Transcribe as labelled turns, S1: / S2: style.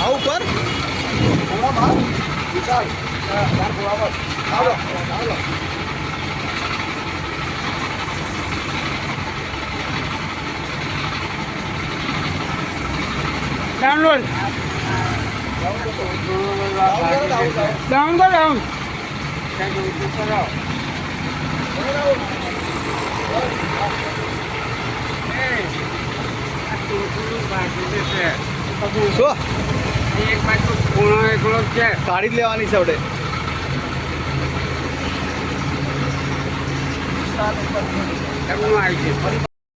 S1: ઉપર
S2: download down कर down
S1: શું
S2: એક પાછું ખૂણો એકલો છે
S1: કાઢી જ લેવાની છે આપણે
S2: એમનું આવી છે